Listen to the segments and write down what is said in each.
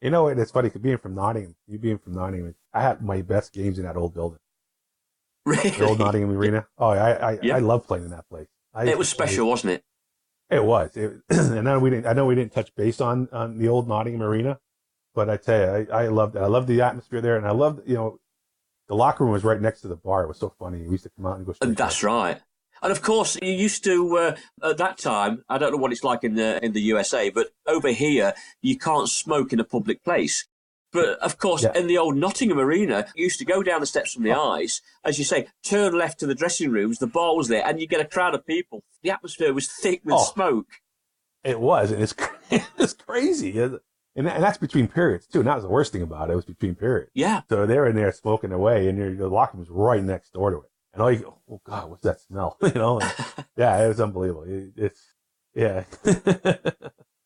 You know, it's funny, 'cause you being from Nottingham, I had my best games in that old building, the old Really? Nottingham Arena. Oh, I Yep. love playing in that place. I It used to was play. special, wasn't it? It was, and then I know we didn't touch base on the old Nottingham Arena, but I tell you, I loved it. I loved the atmosphere there, and I loved, the locker room was right next to the bar. It was so funny. We used to come out and go And straight there. that's right. And of course, you used to at that time. I don't know what it's like in the USA, but over here you can't smoke in a public place. But of course, Yeah. in the old Nottingham Arena, you used to go down the steps from the Oh, ice, as you say, turn left to the dressing rooms. The bar was there, and you get a crowd of people. The atmosphere was thick with oh, smoke. it was, and it's it's crazy, and that's between periods too. And that was the worst thing about it. It was between periods, Yeah. so they're in there smoking away, and the locker room's right next door to it. And all you go, oh God, what's that smell? And, yeah, it was unbelievable. It's yeah.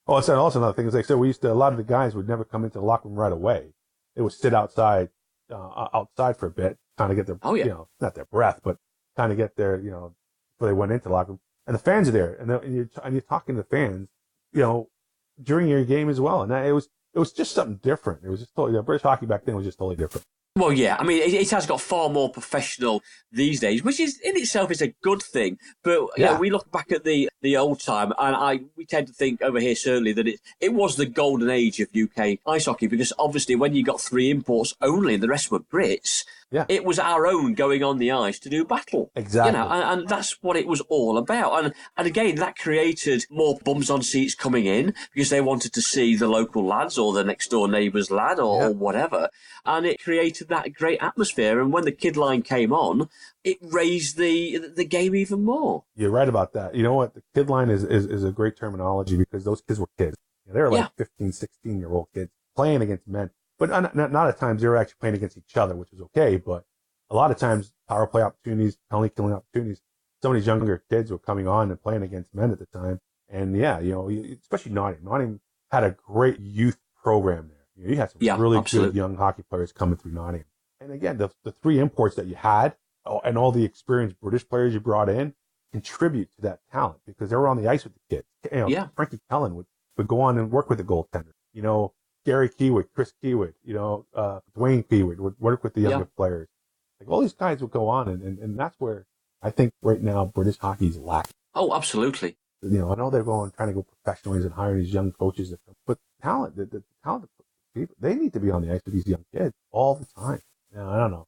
Oh, it's also another thing is like, so we used to, a lot of the guys would never come into the locker room right away. They would sit outside for a bit, kind of get their, Oh yeah. not their breath, but kind of get their, before they went into the locker room. And the fans are there, and you're talking to the fans, during your game as well. And it was just something different. It was just totally, British hockey back then was just totally different. Well, yeah. I mean, it has got far more professional these days, which is in itself is a good thing. But Yeah. we look back at the old time, and we tend to think over here certainly that it was the golden age of UK ice hockey, because obviously when you got three imports only and the rest were Brits, Yeah. it was our own going on the ice to do battle. Exactly. And that's what it was all about. And again, that created more bums on seats coming in because they wanted to see the local lads or the next door neighbour's lad or whatever. And it created that great atmosphere. And when the kid line came on, it raised the game even more. You're right about that. You know what? The kid line is a great terminology because those kids were kids. They were like 15, 16-year-old kids playing against men. But not at times they were actually playing against each other, which was okay. But a lot of times, power play opportunities, penalty killing opportunities, some of these younger kids were coming on and playing against men at the time. And especially Nottingham. Nottingham had a great youth program there. You had some really good young hockey players coming through Nottingham. And again, the three imports that you had and all the experienced British players you brought in contribute to that talent because they were on the ice with the kids. Frankie Kellen would go on and work with the goaltender. Gary Keywood, Chris Keywood, Dwayne Keywood would work with the younger players. Like all these guys would go on, and that's where I think right now British hockey is lacking. Oh, absolutely. I know they're trying to go professionals and hiring these young coaches, but talent, the talented people, they need to be on the ice with these young kids all the time. I don't know.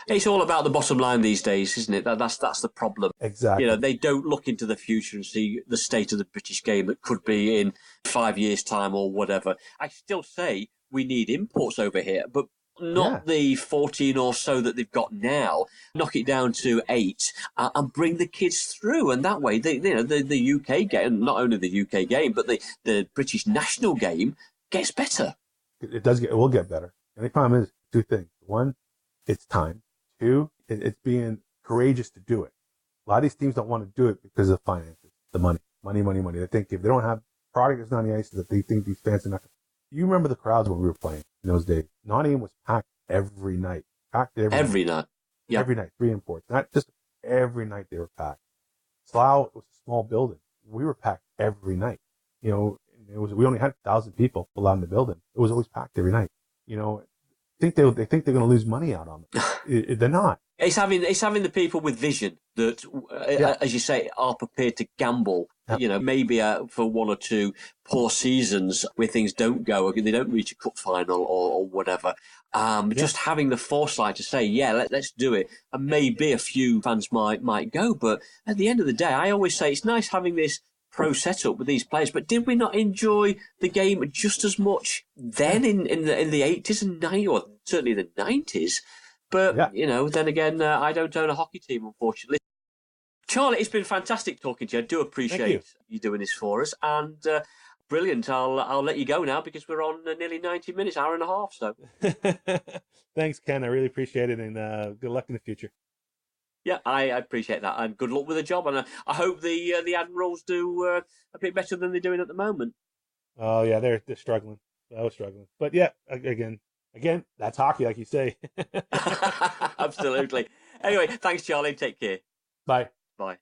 It's all about the bottom line these days, isn't it? That's the problem. Exactly. They don't look into the future and see the state of the British game that could be in 5 years' time or whatever. I still say we need imports over here, but not the 14 or so that they've got now. Knock it down to 8 and bring the kids through. And that way, the UK game, not only the UK game, but the British national game gets better. It will get better. And the problem is two things. One, it's time. Two, it's being courageous to do it. A lot of these teams don't want to do it because of finances, the money. They think if they don't have product that's on the ice, that they think these fans are not. You remember the crowds when we were playing in those days. Nottingham was packed every night. Packed every night. Yep. Every night. 3 imports. Not just every night they were packed. Slough was a small building. We were packed every night. We only had 1,000 people allowed in the building. It was always packed every night. They think they're going to lose money out on it. They're not. It's having the people with vision that, as you say, are prepared to gamble. Yep. Maybe for 1 or 2 poor seasons where things don't go, or they don't reach a cup final or whatever. Just having the foresight to say, let's do it. And maybe a few fans might go, but at the end of the day, I always say it's nice having this pro setup with these players, but did we not enjoy the game just as much then in the 80s and 90s, or certainly the 90s? But, then again, I don't own a hockey team, unfortunately. Charlie, it's been fantastic talking to you. I do appreciate you doing this for us. And brilliant. I'll let you go now because we're on nearly 90 minutes, hour and a half. So, thanks, Ken. I really appreciate it. And good luck in the future. Yeah, I appreciate that. And good luck with the job. And I hope the Admirals do a bit better than they're doing at the moment. Oh, yeah, they're struggling. I was struggling. But, yeah, again, that's hockey, like you say. Absolutely. Anyway, thanks, Charlie. Take care. Bye. Bye.